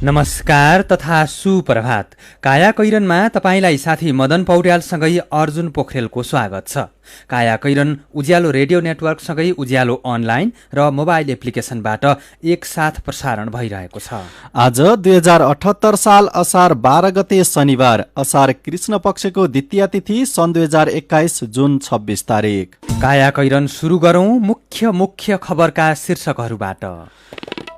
नमस्कार तथा सुप्रभात। काया कैरनमा तपाईलाई साथी मदन पौड्यालसँगै अर्जुन पोखरेलको स्वागत छ। काया कैरन उज्यालो रेडियो नेटवर्कसँगै उज्यालो अनलाइन र मोबाइल एप्लिकेसनबाट एकसाथ प्रसारण भइरहेको छ। आज 2078 साल असार 12 गते शनिबार, असार कृष्ण पक्षको द्वितीय तिथि सन् 2021 जुन 26 तारिक। काया कैरन सुरु गरौं मुख्य खबरका शीर्षकहरूबाट।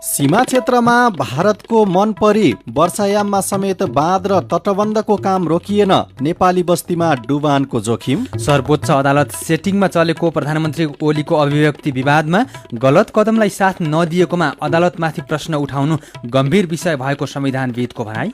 सीमा क्षेत्रमा भारतको मन परी वर्षायाममा समेत बाँध र तटबन्धको काम रोकिएन, नेपाली बस्तीमा डुबानको जोखिम। सर्वोच्च अदालत सेटिङमा चलेको प्रधानमन्त्री ओलीको अभिव्यक्ति विवादमा गलत कदमलाई साथ नदिएकोमा अदालतमाथि प्रश्न उठाउनु गम्भीर विषय भएको संविधानविदको भनाई।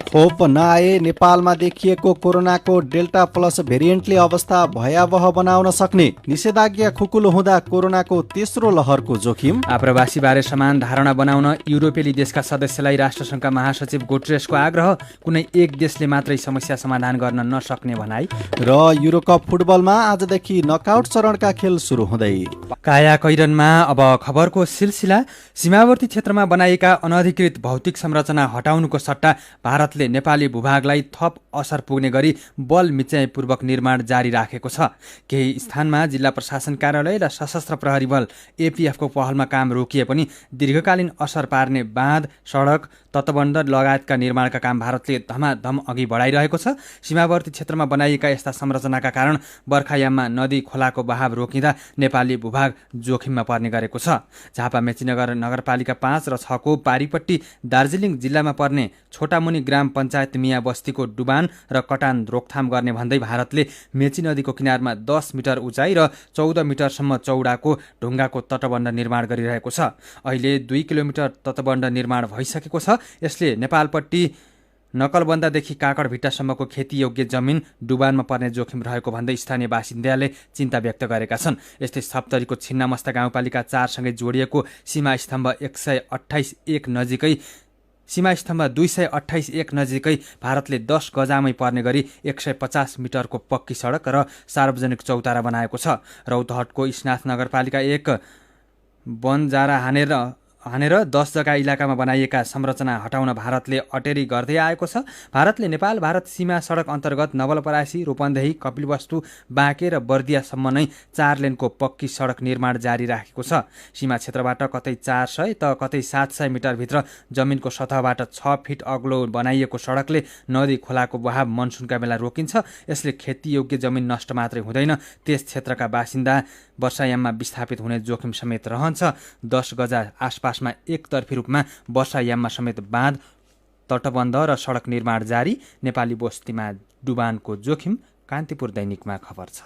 खोप नआए नेपालमा देखिएको कोरोनाको डेल्टा प्लस भेरिएन्टले अवस्था भयावह बनाउन सक्ने, निषेधाज्ञा खुकुलो हुँदा कोरोनाको तेस्रो लहरको जोखिम। आप्रवासीबारे समान धारणा बनाउन युरोपेली देशका सदस्यलाई राष्ट्रसङ्घका महासचिव गुटेरेसको आग्रह, कुनै एक देशले मात्रै समस्या समाधान गर्न नसक्ने भनाई। र युरोकप फुटबलमा आजदेखि नकआउट चरणका खेल सुरु हुँदै। काया कैरनमा अब खबरको सिलसिला। सीमावर्ती क्षेत्रमा बनाइएका अनधिकृत भौतिक संरचना हटाउनुको सट्टा भारतले नेपाली भूभागलाई थप असर पुग्ने गरी बल मिच्याइपूर्वक निर्माण जारी राखेको छ। केही स्थानमा जिल्ला प्रशासन कार्यालय र सशस्त्र प्रहरी बल एपीएफको पहलमा काम रोकिए पनि दीर्घकालीन असर पार्ने बाँध, सडक, तटबन्ध लगायतका निर्माणका काम भारतले धमाधम अघि बढाइरहेको छ। सीमावर्ती क्षेत्रमा बनाइएका यस्ता संरचनाका कारण बर्खायाममा नदी खोलाको बहाव रोकिँदा नेपाली भूभाग जोखिममा पर्ने गरेको छ। झापा मेचीनगर नगरपालिका 5 र 6 को पारीपट्टी दार्जिलिङ जिल्लामा पर्ने छोटामुनि ग्राम पञ्चायत मिया बस्तीको डुबान र कटान रोकथाम गर्ने भन्दै भारतले मेची नदीको किनारमा 10 मिटर उचाइ र 14 मिटरसम्म चौडाको ढुङ्गाको तटबन्ध निर्माण गरिरहेको छ। अहिले 2 किलोमिटर तटबन्ध निर्माण भइसकेको छ। यसले नेपालपट्टि नकलबन्दादेखि काकडभिट्टासम्मको खेतीयोग्य जमिन डुबानमा पर्ने जोखिम रहेको भन्दै स्थानीय बासिन्दाले चिन्ता व्यक्त गरेका छन्। यस्तै सप्तरीको छिन्नामस्ता गाउँपालिका 4 सँगै जोडिएको सीमास्तम्भ 128-1 नजिकै सीमास्तम्भ 228-1 नजिकै भारतले 10 गजामै पर्ने गरी 150 मिटरको पक्की सडक र सार्वजनिक चौतारा बनाएको छ। रौतहटको स्नाथ नगरपालिका 1 बनजारा हानेर 10 जग्गा इलाकामा बनाइएका संरचना हटाउन भारतले अटेरी गर्दै आएको छ। भारतले नेपाल भारत सीमा सडक अन्तर्गत नवलपरासी, रूपन्देही, कपिलवस्तु, बाँके र बर्दियासम्म नै 4 लेनको पक्की सडक निर्माण जारी राखेको छ। सीमा क्षेत्रबाट कतै 400 त कतै 700 मिटरभित्र जमिनको सतहबाट 6 फिट अग्लो बनाइएको सडकले नदी खोलाको बहाव मनसुनका बेला रोकिन्छ। यसले खेतीयोग्य जमिन नष्ट मात्रै हुँदैन, त्यस क्षेत्रका बासिन्दा वर्षायाममा विस्थापित हुने जोखिम समेत रहन्छ। 10 गजा आसपासमा एकतर्फी रूपमा वर्षायाममा समेत बाँध, तटबन्ध र सडक निर्माण जारी, नेपाली बस्तीमा डुबानको जोखिम। कान्तिपुर दैनिकमा खबर छ।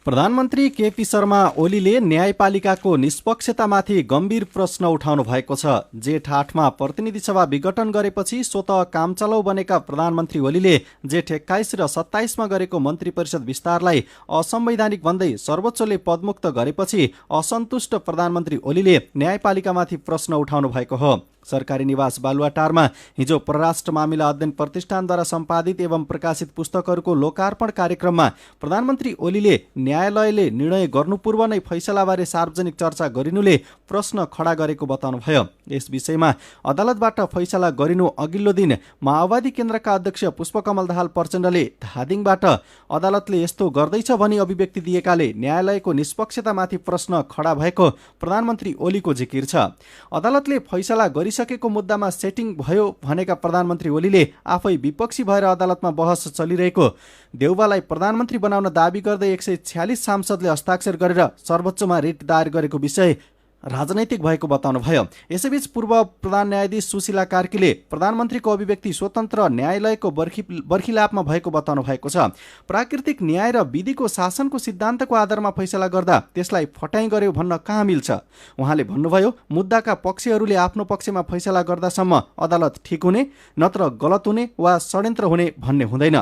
प्रधानमन्त्री केपी शर्मा ओलीले न्यायपालिकाको निष्पक्षतामाथि गम्भीर प्रश्न उठाउनु भएको छ। जेठ 8 मा प्रतिनिधि सभा विघटन गरेपछि स्वतः कामचलाउ बनेका प्रधानमन्त्री ओलीले जेठ 21 र 27 मा गरेको मन्त्री परिषद विस्तारलाई असंवैधानिक भन्दै सर्वोच्चले पदमुक्त गरेपछि असन्तुष्ट प्रधानमन्त्री ओलीले न्यायपालिकामाथि प्रश्न उठाउनु भएको हो। सरकारी निवास बालुवाटारमा हिजो परराष्ट्र मामिला अध्ययन प्रतिष्ठानद्वारा सम्पादित एवं प्रकाशित पुस्तकहरूको लोकार्पण कार्यक्रममा प्रधानमन्त्री ओलीले न्यायालयले निर्णय गर्नुपूर्व नै फैसलाबारे सार्वजनिक चर्चा गरिनुले प्रश्न खडा गरेको बताउनुभयो। यस विषयमा अदालतबाट फैसला गरिनु अघिल्लो दिन माओवादी केन्द्रका अध्यक्ष पुष्पकमल दाहाल प्रचण्डले धादिङबाट अदालतले यस्तो गर्दैछ भनी अभिव्यक्ति दिएकाले न्यायालयको निष्पक्षतामाथि प्रश्न खडा भएको प्रधानमन्त्री ओलीको जिकिर छ। अदालतले फैसला सकेको मुद्दामा सेटिङ भयो भनेका प्रधानमन्त्री ओलीले आफै विपक्षी भएर अदालतमा बहस चलिरहेको देउबालाई प्रधानमन्त्री बनाउन दाबी गर्दै 146 सांसदले हस्ताक्षर गरेर सर्वोच्चमा रिट दायर गरेको विषय राजनैतिक भएको बताउनुभयो। यसैबीच पूर्व प्रधान न्यायाधीश सुशीला कार्कीले प्रधानमन्त्रीको अभिव्यक्ति स्वतन्त्र न्यायालयको बर्खिलापमा भएको बताउनु भएको छ। प्राकृतिक न्याय र विधिको शासनको सिद्धान्तको आधारमा फैसला गर्दा त्यसलाई फटाइ गर्यो भन्न कहाँ मिल्छ। उहाँले भन्नुभयो, मुद्दाका पक्षहरूले आफ्नो पक्षमा फैसला गर्दासम्म अदालत ठिक हुने, नत्र गलत हुने वा षड्यन्त्र हुने भन्ने हुँदैन।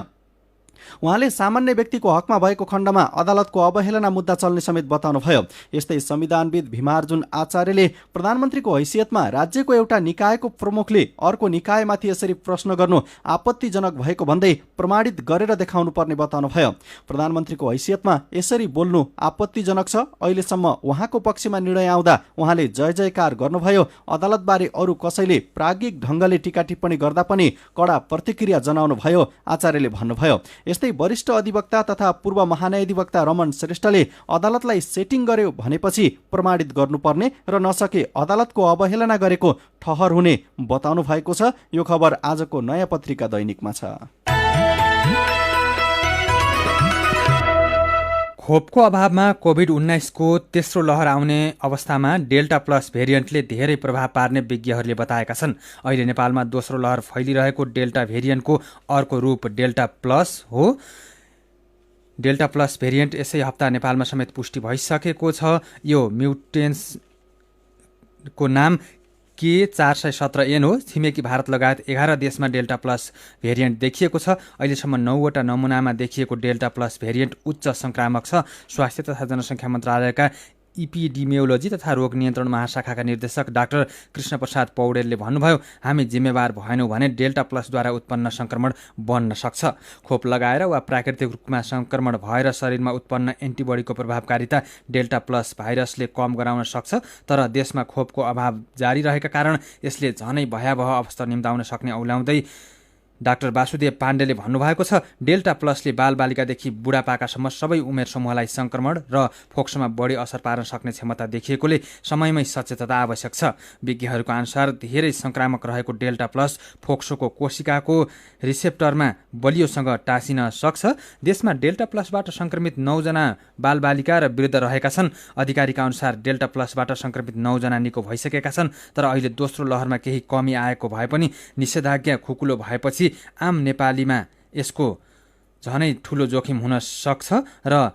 उहाँले सामान्य व्यक्तिको हकमा भएको खण्डमा अदालतको अवहेलना मुद्दा चल्ने समेत बताउनुभयो। यस्तै संविधानविद भीमार्जुन आचार्यले प्रधानमन्त्रीको हैसियतमा राज्यको एउटा निकायको प्रमुखले अर्को निकायमाथि यसरी प्रश्न गर्नु आपत्तिजनक भएको भन्दै प्रमाणित गरेर देखाउनु पर्ने बताउनुभयो। प्रधानमन्त्रीको हैसियतमा यसरी बोल्नु आपत्तिजनक छ। अहिलेसम्म उहाँको पक्षमा निर्णय आउँदा उहाँले जय जयकार गर्नुभयो। अदालतबारे अरू कसैले प्राज्ञिक ढङ्गले टीका टिप्पणी गर्दा पनि कडा प्रतिक्रिया जनाउनु भयो, आचार्यले भन्नुभयो। यस्तै वरिष्ठ अधिवक्ता तथा पूर्व महान्यायाधिवक्ता रमन श्रेष्ठले अदालतलाई सेटिङ गर्यो भनेपछि प्रमाणित गर्नुपर्ने र नसके अदालतको अवहेलना गरेको ठहर हुने बताउनु भएको छ। यो खबर आजको नयाँ पत्रिका दैनिकमा छ। खोपको अभावमा कोभिड-19को तेस्रो लहर आउने अवस्थामा डेल्टा प्लस भेरिएन्टले धेरै प्रभाव पार्ने विज्ञहरूले बताएका छन्। अहिले नेपालमा दोस्रो लहर फैलिरहेको डेल्टा भेरिएन्टको अर्को रूप डेल्टा प्लस हो। डेल्टा प्लस भेरिएन्ट यसै हप्ता नेपालमा समेत पुष्टि भइसकेको छ। यो म्युटेन्सको नाम K417N हो। छिमेकी भारत लगायत 11 देशमा डेल्टा प्लस भेरिएन्ट देखिएको छ। अहिलेसम्म 9वटा नमुनामा देखिएको डेल्टा प्लस भेरिएन्ट उच्च संक्रामक छ। स्वास्थ्य तथा जनसङ्ख्या मन्त्रालयका इपिडिमियोलोजी तथा रोग नियन्त्रण महाशाखाका निर्देशक डाक्टर कृष्ण प्रसाद पौडेलले भन्नुभयो, हामी जिम्मेवार भएनौँ भने डेल्टा प्लसद्वारा उत्पन्न संक्रमण बढ्न सक्छ। खोप लगाएर वा प्राकृतिक रूपमा संक्रमण भएर शरीरमा उत्पन्न एन्टिबडीको प्रभावकारिता डेल्टा प्लस भाइरसले कम गराउन सक्छ। तर देशमा खोपको अभाव जारी रहेका कारण यसले झनै भयावह अवस्था निम्ताउन सक्ने औल्याउँदै डाक्टर वासुदेव पाण्डेले भन्नुभएको छ, डेल्टा प्लसले बालबालिकादेखि बुढापाकासम्म सबै उमेर समूहलाई संक्रमण र फोक्सोमा बढी असर पार्न सक्ने क्षमता देखिएकोले समयमै सचेतता आवश्यक छ। विज्ञहरूको अनुसार धेरै संक्रामक रहेको डेल्टा प्लस फोक्सोको कोशिकाको रिसेप्टरमा बलियोसँग टाँसिन सक्छ। देशमा डेल्टा प्लसबाट संक्रमित 9 जना बालबालिका र वृद्ध रहेका छन्। अधिकारीका अनुसार डेल्टा प्लसबाट संक्रमित 9 जना निको भइसकेका छन्। तर अहिले दोस्रो लहरमा केही कमी आएको भए पनि निषेधाज्ञा खुकुलो भएपछि आम नेपालीमा यसको झनै ठूलो जोखिम हुन सक्छ र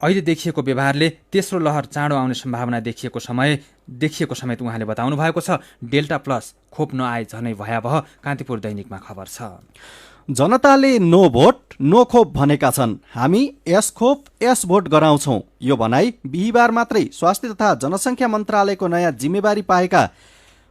अहिले देखिएको व्यवहारले तेस्रो लहर चाँडो आउने सम्भावना देखिएको समेत उहाँले बताउनु भएको छ। डेल्टा प्लस खोप नआए झनै भयावह। कान्तिपुर दैनिकमा खबर छ। जनताले नो भोट नो खोप भनेका छन्। हामी यस खोप यस भोट गराउँछौं। यो भनाई बिहिबार मात्रै स्वास्थ्य तथा जनसङ्ख्या मन्त्रालयको नयाँ जिम्मेवारी पाएका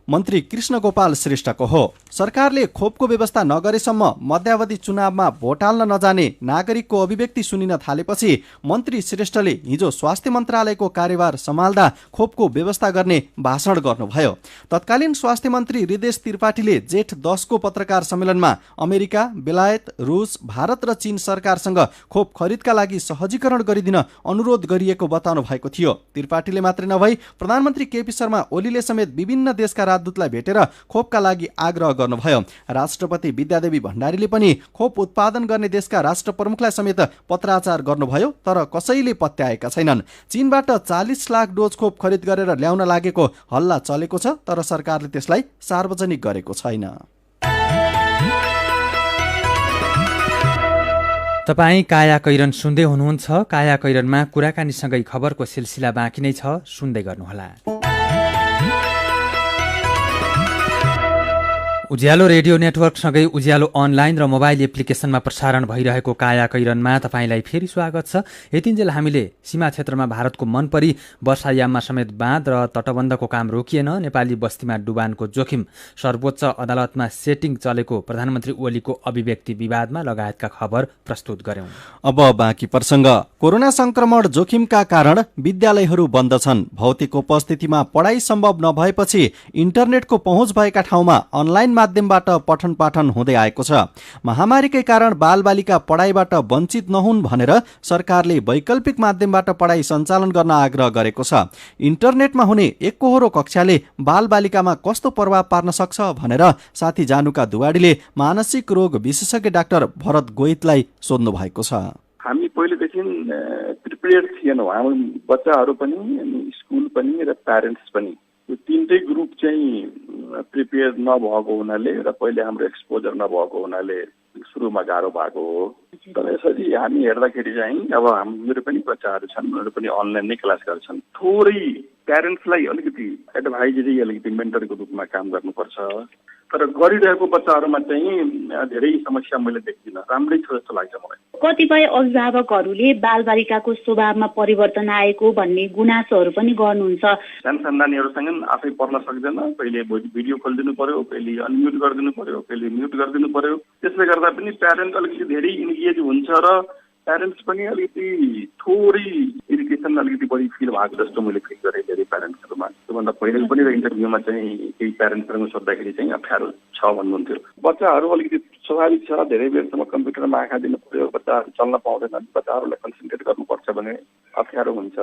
मन्त्री कृष्ण गोपाल श्रेष्ठको हो। सरकारले खोपको व्यवस्था नगरेसम्म मध्यावधि चुनावमा भोट हाल्न नजाने नागरिकको अभिव्यक्ति सुनिन थालेपछि मन्त्री श्रेष्ठले हिजो स्वास्थ्य मन्त्रालयको कार्यभार सम्हाल्दा खोपको व्यवस्था गर्ने भाषण गर्नुभयो। तत्कालीन स्वास्थ्य मन्त्री हृदेश त्रिपाठीले जेठ 10 को पत्रकार सम्मेलनमा अमेरिका, बेलायत, रुस, भारत र चीन सरकारसँग खोप खरिदका लागि सहजीकरण गरिदिन अनुरोध गरिएको बताउनु भएको थियो। त्रिपाठीले मात्रै नभई प्रधानमन्त्री केपी शर्मा ओलीले समेत विभिन्न देशका राजदूतलाई भेटेर खोपका लागि आग्रह गर्नुभयो। राष्ट्रपति विद्यादेवी भण्डारीले पनि खोप उत्पादन गर्ने देशका राष्ट्र प्रमुखलाई समेत पत्राचार गर्नुभयो, तर कसैले पत्याएका छैनन्। चीनबाट 40 लाख डोज खोप खरिद गरेर ल्याउन लागेको हल्ला चलेको छ, तर सरकारले त्यसलाई सार्वजनिक गरेको छैन। तपाईँ काया कैरन सुन्दै हुनुहुन्छ। काया कैरनमा कुराकानीसँगै खबरको सिलसिला बाँकी नै छ, सुन्दै गर्नुहोला। उज्यालो रेडियो नेटवर्कसँगै उज्यालो अनलाइन र मोबाइल एप्लिकेसनमा प्रसारण भइरहेको काया कैरनमा तपाईँलाई फेरि स्वागत छ। यतिन्जेल हामीले सीमा क्षेत्रमा भारतको मनपरी वर्षायाममा समेत बाँध र तटबन्धको काम रोकिएन, नेपाली बस्तीमा डुबानको जोखिम, सर्वोच्च अदालतमा सेटिङ चलेको प्रधानमन्त्री ओलीको अभिव्यक्ति विवादमा लगायतका खबर प्रस्तुत गर्यौं। अब बाँकी प्रसङ्ग। कोरोना संक्रमण जोखिमका कारण विद्यालयहरू बन्द छन्। भौतिक उपस्थितिमा पढाइ सम्भव नभएपछि इन्टरनेटको पहुँच भएका ठाउँमा अनलाइन माध्यमबाट पठन पाठन हुँदै आएको छ। महामारीकै कारण बालबालिका पढाइबाट वञ्चित नहुन् भनेर सरकारले वैकल्पिक माध्यमबाट पढाइ सञ्चालन गर्न आग्रह गरेको छ। इन्टरनेटमा हुने एकहोरो कक्षाले बालबालिकामा कस्तो प्रभाव पार्न सक्छ भनेर साथी जानुका दुवाडीले मानसिक रोग विशेषज्ञ डाक्टर भरत गोहितलाई सोध्नु भएको छ। हामी पहिलेदेखि प्रिपेयर थिएनौँ। हाम्रो बच्चाहरू पनि, स्कुल पनि र प्यारेन्ट्स पनि, यो तीनटै ग्रुप चाहिँ प्रिपेयर नभएको हुनाले र पहिले हाम्रो एक्सपोजर नभएको हुनाले सुरुमा गाह्रो भएको हो। तर यसरी हामी हेर्दाखेरि चाहिँ अब हाम्रो पनि बच्चाहरू छन्, उनीहरू पनि अनलाइन नै क्लास गर्छन्। थोरै प्यारेन्ट्सलाई अलिकति एडभाइजरी, अलिकति मेन्टरको रूपमा काम गर्नुपर्छ। तर गरिरहेको बच्चाहरूमा चाहिँ धेरै समस्या मैले देख्दिनँ, राम्रै छ जस्तो लाग्छ मलाई। कतिपय अभिभावकहरूले बालबालिकाको स्वभावमा परिवर्तन आएको भन्ने गुनासोहरू पनि गर्नुहुन्छ। सानो नानीहरूसँग आफै पढ्न सक्दैन, कहिले भिडियो खोलिदिनु पर्यो, कहिले अनम्युट गरिदिनु पर्यो, कहिले म्युट गरिदिनु पर्यो। त्यसले गर्दा पनि प्यारेन्ट अलिकति धेरै इन्गेज हुन्छ र प्यारेन्ट्स पनि अलिकति थोरै इरिटेसन अलिकति बढी फिल भएको जस्तो मैले फिल गरेँ धेरै प्यारेन्ट्सहरूमा। त्योभन्दा पहिले पनि इन्टरभ्यूमा चाहिँ केही प्यारेन्ट्ससँग सोद्धाखेरि चाहिँ अप्ठ्यारो छ भन्नुहुन्थ्यो। बच्चाहरू अलिकति स्वाभाविक छ, धेरै बेरसम्म कम्प्युटरमा आँखा दिनु पर्यो, बच्चाहरू चल्न पाउँदैनन्, बच्चाहरूलाई कन्सन्ट्रेट गर्नुपर्छ भने अप्ठ्यारो हुन्छ।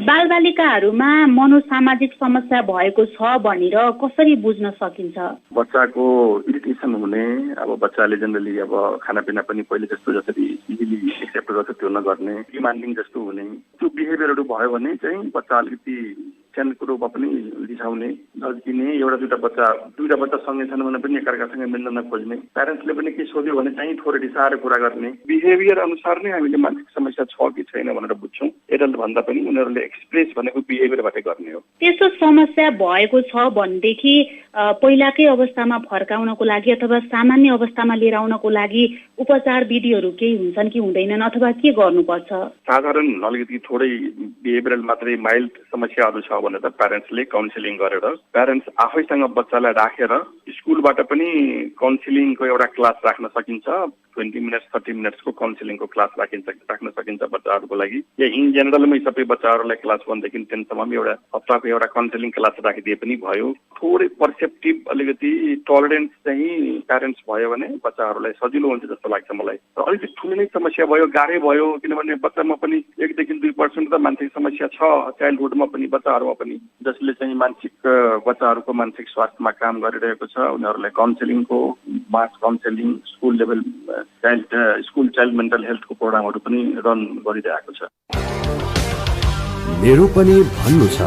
बालबालिकाहरूमा मनोसामाजिक समस्या भएको छ भनेर कसरी बुझ्न सकिन्छ? बच्चाको इरिटेसन हुने, अब बच्चाले जेनरली अब खानापिना पनि पहिले जस्तो जसरी इजिली एक्सेप्ट गर्छ त्यो नगर्ने, डिमान्डिङ जस्तो हुने, त्यो बिहेभियरहरू भयो भने चाहिँ बच्चा अलिकति सानो कुरोमा पनि रिसाउने, झल्किने, दुईवटा बच्चा सँगै छन् भने पनि एकअर्कासँग मिल्न नखोज्ने, प्यारेन्ट्सले पनि के सोध्यो भने चाहिँ थोरै रिसाएर कुरा गर्ने। बिहेभियर अनुसार नै हामीले मानसिक समस्या छ कि छैन भनेर बुझ्छौँ। एडल्ट भन्दा पनि उनीहरूले एक्सप्रेस भनेको बिहेभियरबाटै गर्ने हो। त्यस्तो समस्या भएको छ भनेदेखि पहिलाकै अवस्थामा फर्काउनको लागि अथवा सामान्य अवस्थामा लिएर आउनको लागि उपचार विधिहरू केही हुन्छन् कि हुँदैनन् अथवा के गर्नुपर्छ? साधारण अलिकति थोरै बिहेभियरल मात्रै माइल्ड समस्याहरू छ भने त प्यारेन्ट्सले काउन्सिलिङ गरेर प्यारेन्ट्स आफैसँग बच्चालाई राखेर स्कुलबाट पनि काउन्सिलिङको एउटा क्लास राख्न सकिन्छ। 20 मिनट्स 30 मिनट्सको काउन्सिलिङको क्लास राख्न सकिन्छ बच्चाहरूको लागि। या इन जेनरलमै सबै बच्चाहरूलाई क्लास 1 देखि 10 सम्म एउटा हप्ताको एउटा काउन्सिलिङ क्लास राखिदिए पनि भयो। थोरै पर्सेप्टिभ अलिकति टलरेन्स चाहिँ प्यारेन्ट्स भयो भने बच्चाहरूलाई सजिलो हुन्छ जस्तो लाग्छ मलाई। र अलिकति ठुलो नै समस्या भयो, गाह्रै भयो, किनभने बच्चामा पनि 1 देखि 2% त मानसिक समस्या छ चाइल्डहुडमा पनि, बच्चाहरूमा पनि, जसले चाहिँ बच्चाहरूको मानसिक स्वास्थ्यमा काम गरिरहेको छ। उनीहरूलाई काउन्सिलिङको mass counselling, school level child mental हेल्थको प्रोग्रामहरू पनि रन गरिरहेको छ। मेरो पनि भन्नु छ।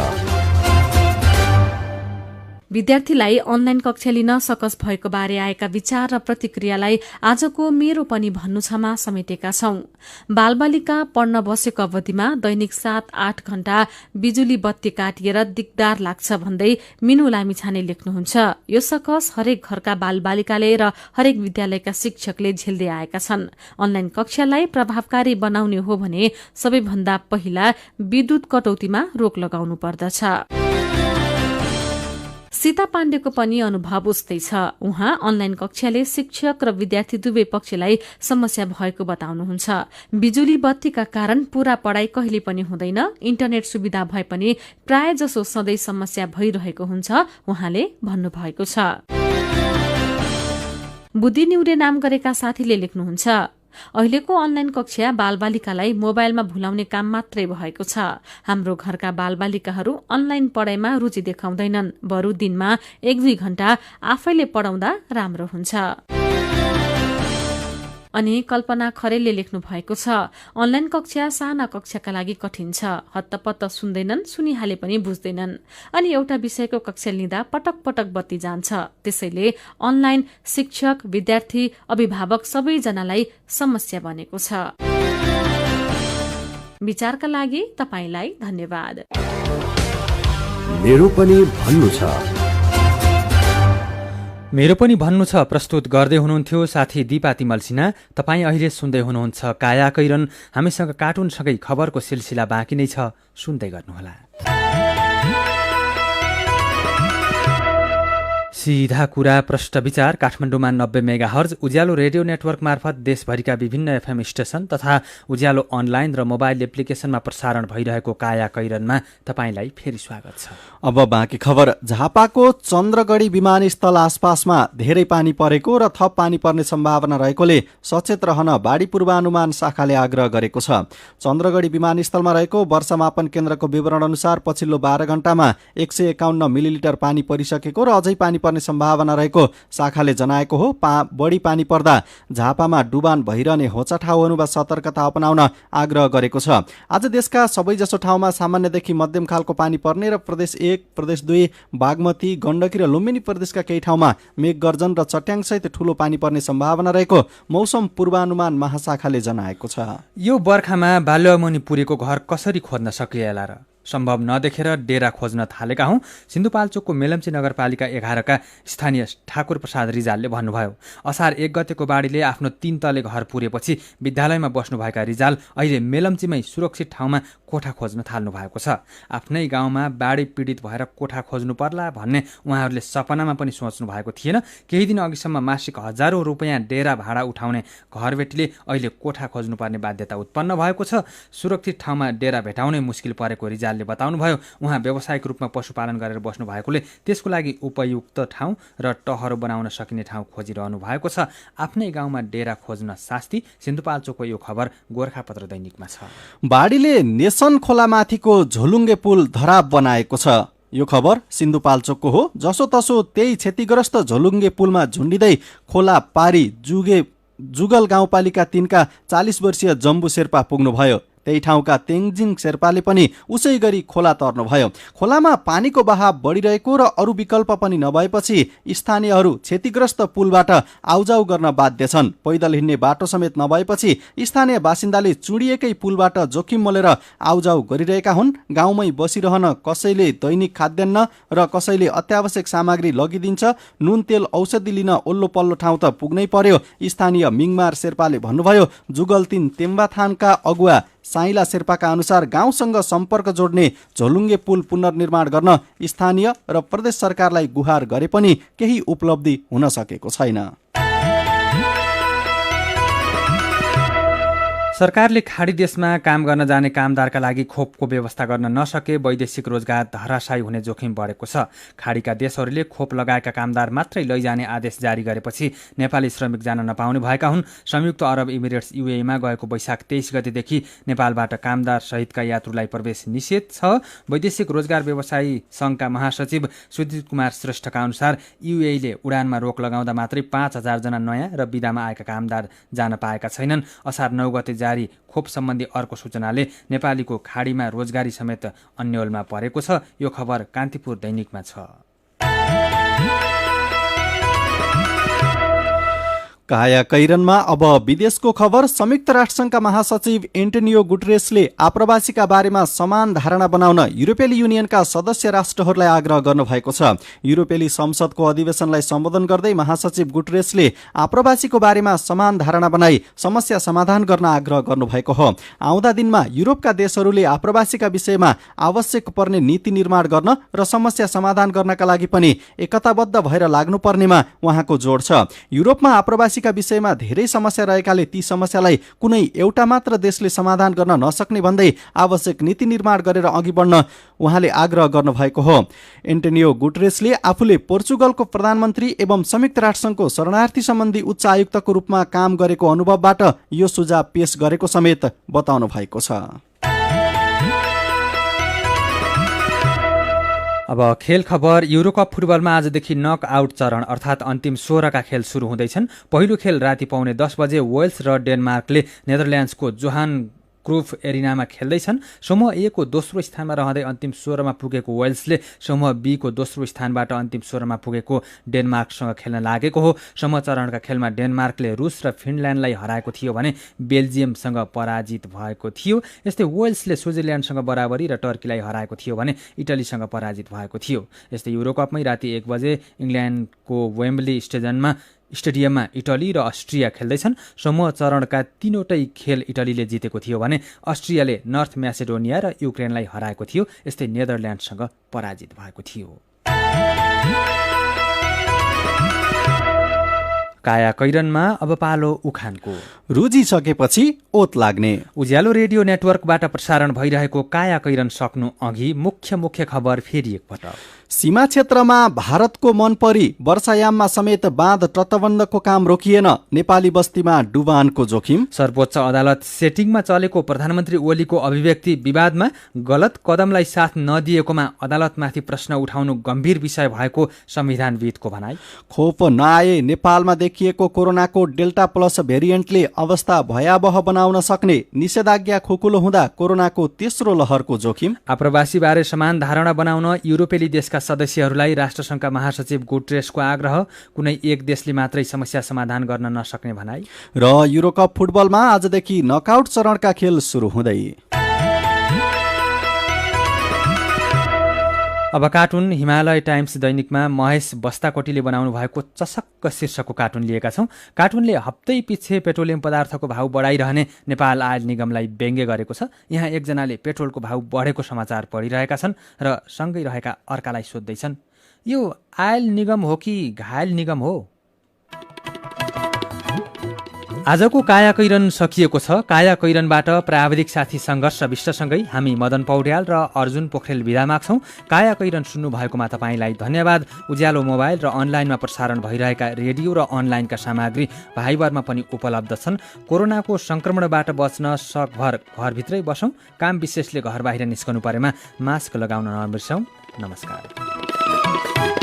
विद्यार्थीलाई अनलाइन कक्षा लिन सकस भएको बारे आएका विचार र प्रतिक्रियालाई आजको मेरो पनि भन्नु छमा समेटेका छौं। बालबालिका पढ्न बसेको अवधिमा दैनिक 7-8 घण्टा बिजुली बत्ती काटिएर दिगदार लाग्छ भन्दै मिनु लामिछाने लेख्नुहुन्छ। यो सकस हरेक घरका बालबालिकाले र हरेक विद्यालयका शिक्षकले झेल्दै आएका छन्। अनलाइन कक्षालाई प्रभावकारी बनाउने हो भने सबैभन्दा पहिला विद्युत कटौतीमा रोक लगाउनु पर्दछ। सीता पाण्डेको पनि अनुभव उस्तै छ। उहाँ अनलाइन कक्षाले शिक्षक र विद्यार्थी दुवै पक्षलाई समस्या भएको बताउनुहुन्छ। बिजुली बत्तीका कारण पूरा पढ़ाई कहिले पनि हुँदैन, इन्टरनेट सुविधा भए पनि प्राय जसो सधैँ समस्या भइरहेको हुन्छ उहाँले भन्नुभएको छ। बुद्धि न्युरे नाम गरेका साथीले लेख्नुहुन्छ, अहिलेको अनलाइन कक्षा बालबालिकालाई मोबाइलमा भुलाउने काम मात्रै भएको छ। हाम्रो घरका बालबालिकाहरू अनलाइन पढाइमा रुचि देखाउँदैनन्, बरु दिनमा 1-2 घण्टा आफैले पढाउँदा राम्रो हुन्छ। अनि कल्पना खरेलले लेख्नु भएको छ, अनलाइन कक्षा साना कक्षाका लागि कठिन छ। हत्तपत्त सुन्दैनन्, सुनिहाले पनि बुझ्दैनन्। अनि एउटा विषयको कक्षा लिँदा पटक पटक बत्ती जान्छ। त्यसैले अनलाइन शिक्षक, विद्यार्थी, अभिभावक सबैजनालाई समस्या बनेको छ। विचारका लागि तपाईलाई धन्यवाद। मेरो पनि भन्नु छ। मेरो पनि भन्नु छ प्रस्तुत गर्दै हुनुहुन्थ्यो साथी दिपा तिमल सिन्हा। तपाईँ अहिले सुन्दै हुनुहुन्छ काया कैरन। हामीसँग कार्टुनसँगै खबरको सिलसिला बाँकी नै छ, सुन्दै गर्नुहोला। सीधा कुरा प्रश्न विचार काठमाडौँमा 90 मेगाहर्ज उज्यालो रेडियो नेटवर्क मार्फत देशभरिका विभिन्न एफएम स्टेशन तथा उज्यालो अनलाइन र मोबाइल एप्लिकेशनमा प्रसारण भइरहेको काया कैरनमा तपाईलाई फेरि स्वागत छ। अब बाँकी खबर। झापाको चन्द्रगढी विमानस्थल आसपासमा धेरै पानी परेको र थप पानी पर्ने सम्भावना रहेकोले सचेत रहन बाढी पूर्वानुमान शाखाले आग्रह गरेको छ। चन्द्रगढी विमानस्थलमा रहेको वर्षमापन केन्द्रको विवरण अनुसार पछिल्लो 12 घण्टामा 151 मिलिलिटर पानी परिसकेको र अझै पानी पर्ने सम्भावना रहेको शाखाले जनाएको हो। बढी पानी पर्दा झापामा डुबान भइरहने होचा ठाउँहरूमा सतर्कता अपनाउन आग्रह गरेको छ। आज देशका सबैजसो ठाउँमा सामान्यदेखि मध्यम खालको पानी पर्ने र प्रदेश 1, प्रदेश 2, बागमती, गण्डकी र लुम्बिनी प्रदेशका केही ठाउँमा मेघगर्जन र चट्याङसहित ठूलो पानी पर्ने सम्भावना रहेको मौसम पूर्वानुमान महाशाखाले जनाएको छ। यो बर्खामा बालुवामुनि पुरेको घर कसरी खोज्न सकिएला र? सम्भव नदेखेर डेरा खोज्न थालेका हौं, सिन्धुपाल्चोकको मेलम्ची नगरपालिका 11 का स्थानीय ठाकुर प्रसाद रिजालले भन्नुभयो। असार 1 गतेको बाढीले आफ्नो 3 तले घर पुरेपछि विद्यालयमा बस्नुभएका रिजाल अहिले मेलम्चीमै सुरक्षित ठाउँमा कोठा खोज्न थाल्नु भएको छ। आफ्नै गाउँमा बाढी पीडित भएर कोठा खोज्नु पर्ला भन्ने उहाँहरूले सपनामा पनि सोच्नु भएको थिएन। केही दिन अघिसम्म मासिक हजारौं रुपैयाँ डेरा भाडा उठाउने घरबेटीले अहिले कोठा खोज्नुपर्ने बाध्यता उत्पन्न भएको छ। सुरक्षित ठाउँमा डेरा भेटाउनै मुस्किल परेको रिजालले बताउनुभयो। उहाँ व्यावसायिक रूपमा पशुपालन गरेर बस्नु भएकोले त्यसको लागि उपयुक्त ठाउँ र टहरो बनाउन सकिने ठाउँ खोजिरहनु भएको छ। आफ्नै गाउँमा डेरा खोज्न शास्ति। सिन्धुपाल्चोकको यो खबर गोरखापत्र दैनिकमा छ। बाढीले नेसन खोलामाथिको झोलुङ्गे पुल धराप बनाएको छ। यो खबर सिन्धुपाल्चोकको हो। जसोतसो त्यही क्षतिग्रस्त झोलुङ्गे पुलमा झुन्डिँदै खोला पारी जुगल गाउँपालिका 3 का 40 वर्षीय जम्बु शेर्पा पुग्नुभयो। त्यही ठाउँका तेङजिङ शेर्पाले पनि उसै गरी खोला तर्नुभयो। खोलामा पानीको बहाव बढिरहेको र अरू विकल्प पनि नभएपछि स्थानीयहरू क्षतिग्रस्त पुलबाट आउजाउ गर्न बाध्य छन्। पैदल हिँड्ने बाटो समेत नभएपछि स्थानीय बासिन्दाले चुडिएकै पुलबाट जोखिम मोलेर आउजाउ गरिरहेका हुन्। गाउँमै बसिरहन कसैले दैनिक खाद्यान्न र कसैले अत्यावश्यक सामग्री लगिदिन्छ। नुन तेल औषधि लिन ओल्लो पल्लो ठाउँ त पुग्नै पर्यो। स्थानीय मिङमार शेर्पाले भन्नुभयो। जुगल 3 तेम्बाथानका अगुवा साइला शेर्पाका अनुसार गाउँसँग सम्पर्क जोड्ने झोलुङ्गे पुल पुनर्निर्माण गर्न स्थानीय र प्रदेश सरकारलाई गुहार गरे पनि केही उपलब्धि हुन सकेको छैन। सरकारले खाडी देशमा काम गर्न जाने कामदारका लागि खोपको व्यवस्था गर्न नसके वैदेशिक रोजगार धराशायी हुने जोखिम बढेको छ। खाडीका देशहरूले खोप लगाएका कामदार मात्रै लैजाने आदेश जारी गरेपछि नेपाली श्रमिक जान नपाउने भएका हुन्। संयुक्त अरब इमिरेट्स UAE-मा गएको वैशाख 23 गतेदेखि नेपालबाट कामदार सहितका यात्रुलाई प्रवेश निषेध छ। वैदेशिक रोजगार व्यवसायी संघका महासचिव सुजित कुमार श्रेष्ठका अनुसार UAE-ले उडानमा रोक लगाउँदा मात्रै 5000 जना नयाँ र विदामा आएका कामदार जान पाएका छैनन्। असार 9 गते जारी खोप सम्बन्धी अर्को सूचनाले नेपालीको खाडीमा रोजगारी समेत अन्यलमा परेको छ। यो खबर कान्तिपुर दैनिकमा छ। काया कैरनमा अब विदेशको खबर। संयुक्त राष्ट्रसङ्घका महासचिव एन्टोनियो गुटेरेसले आप्रवासीका बारेमा समान धारणा बनाउन युरोपेली युनियनका सदस्य राष्ट्रहरूलाई आग्रह गर्नुभएको छ। युरोपेली संसदको अधिवेशनलाई सम्बोधन गर्दै महासचिव गुटेरेसले आप्रवासीको बारेमा समान धारणा बनाई समस्या समाधान गर्न आग्रह गर्नुभएको हो। आउँदा दिनमा युरोपका देशहरूले आप्रवासीका विषयमा आवश्यक पर्ने नीति निर्माण गर्न र समस्या समाधान गर्नका लागि पनि एकताबद्ध भएर लाग्नुपर्नेमा उहाँको जोड छ। युरोपमा आप्रवासी का विषयमा धेरै समस्या रहेकाले ती समस्यालाई कुनै एउटा मात्र देशले समाधान गर्न नसक्ने भन्दै आवश्यक नीति निर्माण गरेर अघि बढ्न उहाँले आग्रह गर्नुभएको हो। एन्टोनियो गुटेरेसले आफूले पोर्चुगलको प्रधानमन्त्री एवं संयुक्त राष्ट्रसङ्घको शरणार्थी सम्बन्धी उच्च आयुक्तको रूपमा काम गरेको अनुभवबाट यो सुझाव पेश गरेको समेत बताउनु भएको छ। अब खेल खबर। युरोकप फुटबलमा आजदेखि नक आउट चरण अर्थात् अन्तिम 16 का खेल सुरु हुँदैछन्। पहिलो खेल राति 9:15 बजे वेल्स र डेनमार्कले नेदरल्यान्ड्सको जोहान क्रुफ एरिनामा खेल्दैछन्। समूह A को दोस्रो स्थानमा रहँदै अन्तिम 16 मा पुगेको वेल्सले समूह B को दोस्रो स्थानबाट अन्तिम 16 मा पुगेको डेनमार्कसँग खेल्न लागेको हो। समूह चरणका खेलमा डेनमार्कले रुस र फिनल्यान्डलाई हराएको थियो भने बेल्जियमसँग पराजित भएको थियो। यस्तै वेल्सले स्विजरल्यान्डसँग बराबरी र टर्कीलाई हराएको थियो भने इटलीसँग पराजित भएको थियो। यस्तै युरोकपमै राति 1 बजे इङ्ल्यान्डको वेम्बली स्टेडियममा इटली र अस्ट्रिया खेल्दैछन्। समूह चरणका 3वटै खेल इटलीले जितेको थियो भने अस्ट्रियाले नर्थ म्यासेडोनिया र युक्रेनलाई हराएको थियो। यस्तै नेदरल्यान्डसँग पराजित भएको थियो। काया कैरनमा अब पालो उखानको। रुजिसकेपछि ओत लाग्ने। उज्यालो रेडियो नेटवर्कबाट प्रसारण भइरहेको काया कैरन सक्नु अघि मुख्य खबर फेरि एकपटक। सीमा क्षेत्रमा भारतको मन परी वर्षायाममा समेत बाँध तटबन्धको काम रोकिएन। नेपाली बस्तीमा डुबानको जोखिम। सर्वोच्च अदालत सेटिङमा चलेको प्रधानमन्त्री ओलीको अभिव्यक्ति विवादमा गलत कदमलाई साथ नदिएकोमा अदालतमाथि प्रश्न उठाउनु गम्भीर विषय भएको संविधानविदको भनाई। खोप नआए नेपालमा देखिएको कोरोनाको डेल्टा प्लस भेरिएन्टले अवस्था भयावह बनाउन सक्ने। निषेधाज्ञा खुकुलो हुँदा कोरोनाको तेस्रो लहरको जोखिम। आप्रवासीबारे समान धारणा बनाउन युरोपेली देशका सदस्यहरूलाई राष्ट्रसङ्घका महासचिव गुटेरेसको आग्रह। कुनै एक देशले मात्रै समस्या समाधान गर्न नसक्ने भनाई। र युरोकप फुटबलमा आजदेखि नकआउट चरणका खेल सुरु हुँदै। अब कार्टुन हिमालय टाइम्स दैनिकमा महेश बस्ताकोटीले बनाउनु भएको चसक्क शीर्षकको कार्टुन लिएका छौँ। कार्टुनले हप्तै पछि पेट्रोलियम पदार्थको भाउ बढाइरहने नेपाल आयल निगमलाई व्यङ्ग्य गरेको छ। यहाँ एकजनाले पेट्रोलको भाउ बढेको समाचार पढिरहेका छन् र सँगै रहेका अर्कालाई सोध्दैछन्, यो आयल निगम हो कि घायल निगम हो? आजको कायाकैरन सकिएको छ। कायाकैरनबाट प्राविधिक साथी सङ्घर्ष विष्टसँगै हामी मदन पौड्याल र अर्जुन पोखरेल बिदा माग्छौँ। कायाकैरन सुन्नुभएकोमा तपाईँलाई धन्यवाद। उज्यालो मोबाइल र अनलाइनमा प्रसारण भइरहेका रेडियो र अनलाइनका सामग्री भाइबरमा पनि उपलब्ध छन्। कोरोनाको सङ्क्रमणबाट बच्न सकभर घरभित्रै बसौँ। काम विशेषले घर बाहिर निस्कनु परेमा मास्क लगाउन नबिर्सौँ। नमस्कार।